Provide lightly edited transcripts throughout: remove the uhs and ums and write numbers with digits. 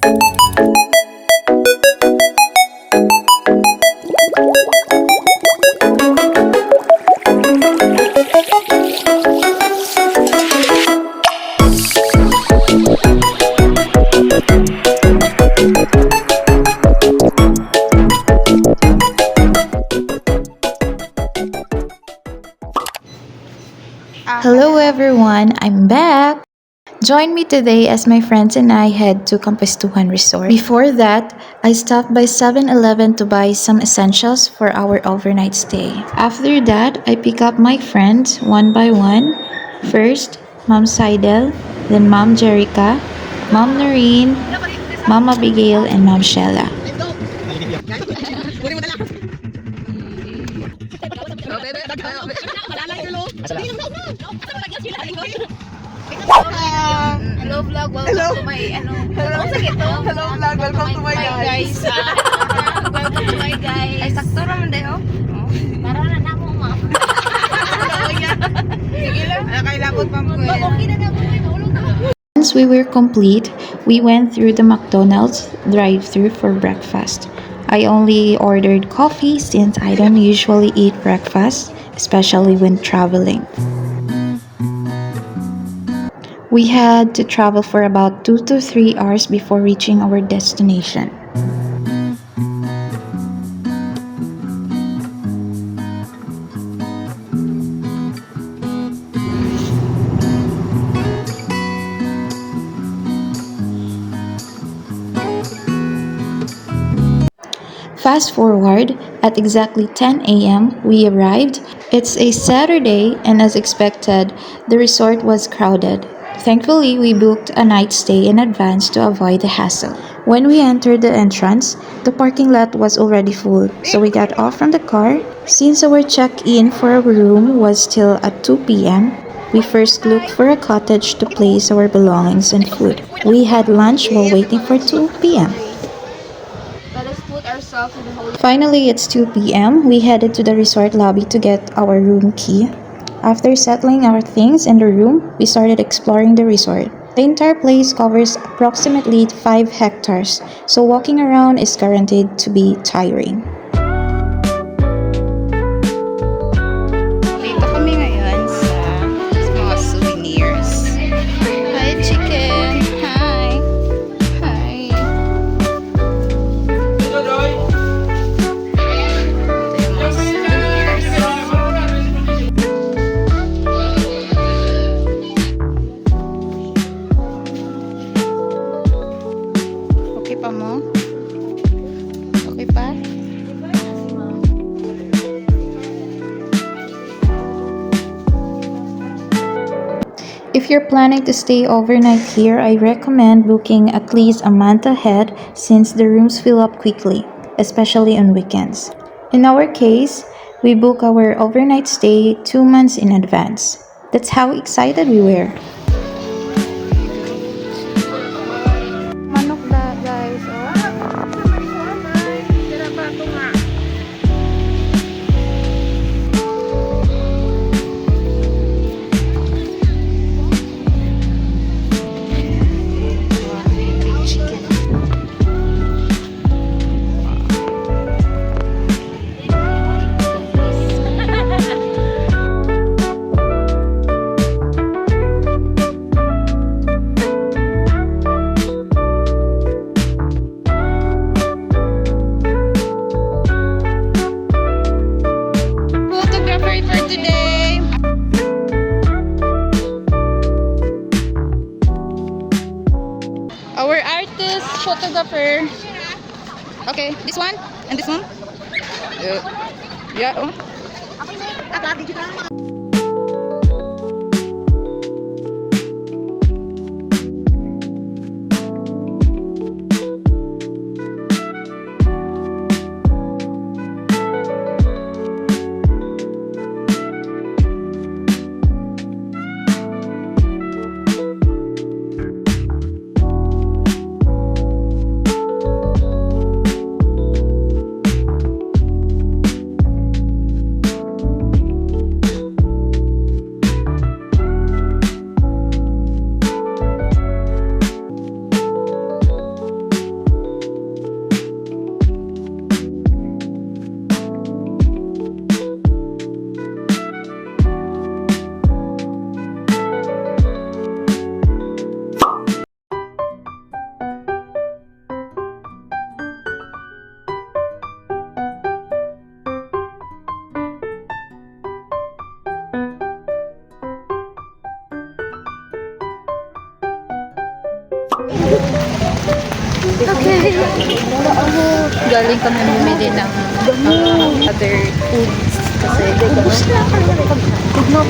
Hello everyone, I'm back! Join me today as my friends and I head to Campestuhan Resort. Before that, I stopped by 7-Eleven to buy some essentials for our overnight stay. After that, I pick up my friends one by one. First, Mom Seidel, then Mom Jerica, Mom Noreen, Mom Abigail, and Mom Shella. Hello vlog, welcome to my Hello vlog, welcome to my guys. Welcome to my guys. Ay sakto ra man dayo. Para na namo ma. Sige lang. Kailabot pa mo. Okay na namo ulong na. Once we were complete, we went through the McDonald's drive-thru for breakfast. I only ordered coffee since I don't usually eat breakfast, especially when traveling. We had to travel for about 2 to 3 hours before reaching our destination. Fast forward, at exactly 10 a.m., we arrived. It's a Saturday, and as expected, the resort was crowded. Thankfully, we booked a night stay in advance to avoid the hassle. When we entered the entrance, the parking lot was already full, so we got off from the car. Since our check-in for our room was still at 2 p.m., we first looked for a cottage to place our belongings and food. We had lunch while waiting for 2 p.m. Let us put ourselves in the holy. Finally, it's 2 p.m. We headed to the resort lobby to get our room key. After settling our things in the room, we started exploring the resort. The entire place covers approximately 5 hectares, so walking around is guaranteed to be tiring. Dito kami ngayon sa mga souvenirs. Hi chicken. Hi. Hi. Ito yung mga souvenirs. Okay pa mo? Okay pa? If you're planning to stay overnight here, I recommend booking at least a month ahead since the rooms fill up quickly, especially on weekends. In our case, we book our overnight stay 2 months in advance. That's how excited we were. Manok da guys. Tira ba ito nga? Chicken. Photographer for today. Our artist photographer. Okay, this one and this one. Yeah. Oh. Okay. Galing kami bumili ng other foods kasi ubus na. Tignan.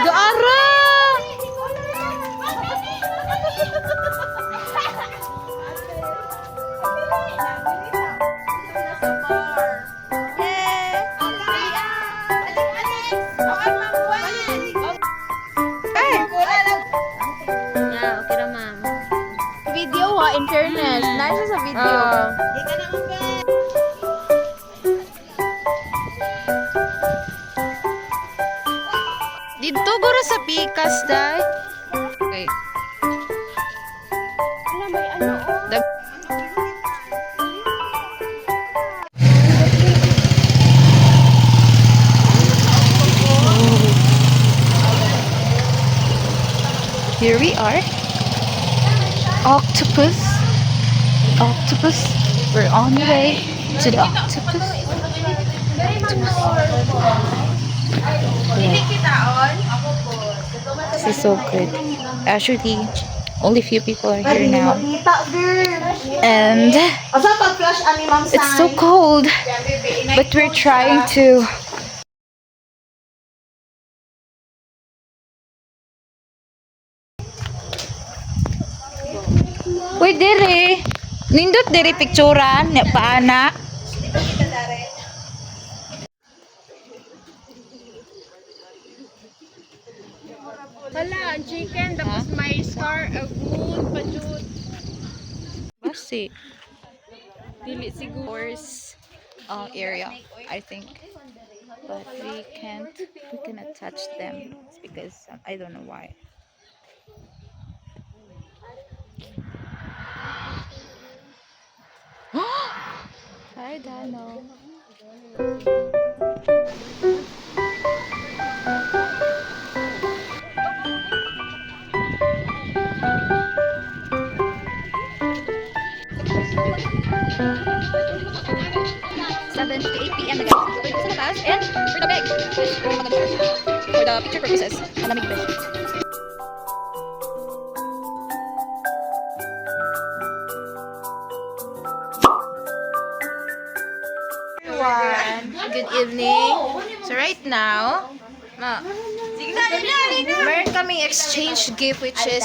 Gaara! Yeah, okay na ma'am. Video ha, in fairness. Nice sa video. Dito guro sa pikas dai. Okay. Dag- Here we are. Octopus. Octopus. We're on the way to the octopus. This is so good. Actually, only few people are here now. And it's so cold. But we're trying to Uy, diri. Nindot diri picturean, nya paana. Wala, ang chicken, tapos may scar, moon, pajud. Basi. Dili siguro. Horse area, I think. But we cannot touch them because I don't know why. Hi, Dano. Seven to 8 p.m. again. We're sa labas and for the bag. For the picture purposes. Malamig ba? Everyone, good evening. So right now, meron kaming exchange gift which is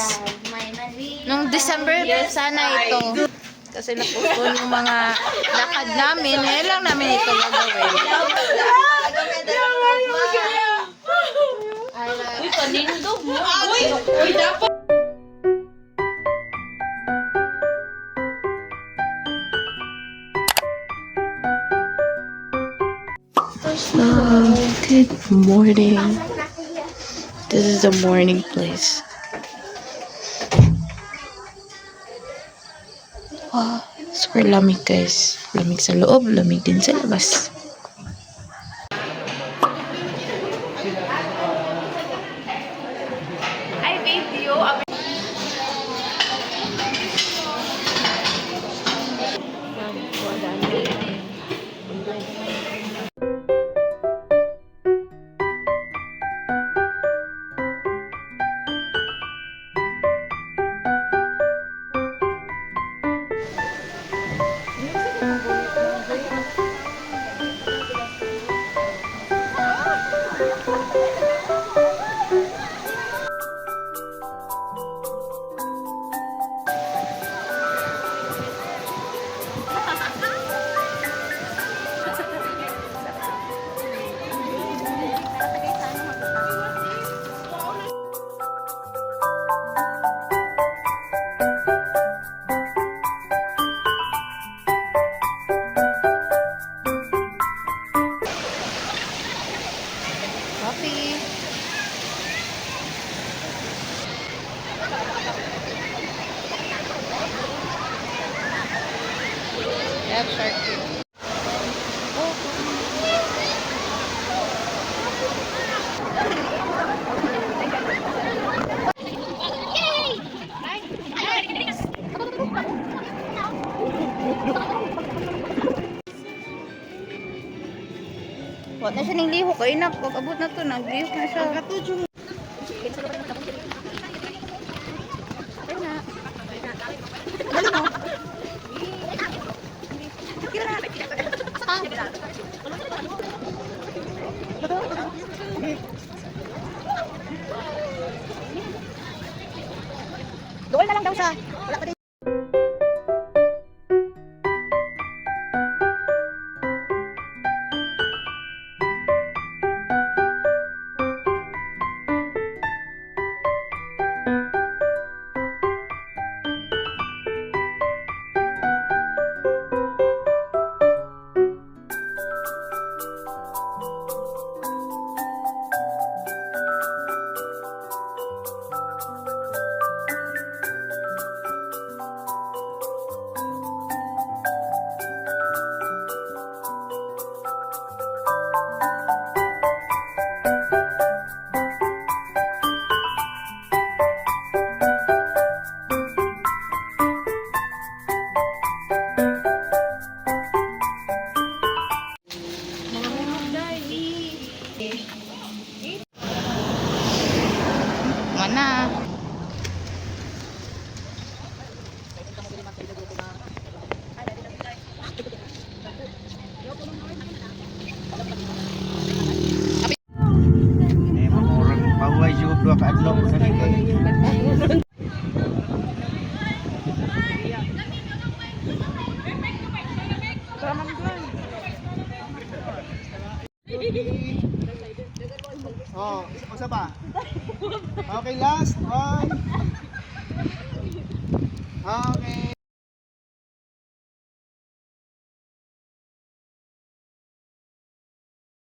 nung December sana ito. Kasi napostpone yung mga lakad namin. Ngayon lang namin ito gagawin. Uy, kanindog mo. Uy, dapat. Good morning. This is the morning place. Wow, super lamig guys. Lamig sa loob, lamig din sa labas. Ay, video. 哦。siya ning lihok kay na pag abot na to naglihok na siya. Doon na lang daw siya. Wala pa din. Mana? Mamurang paway yung dua ka adlaw sa kay. Oh, isa pa. Okay, last one. Okay.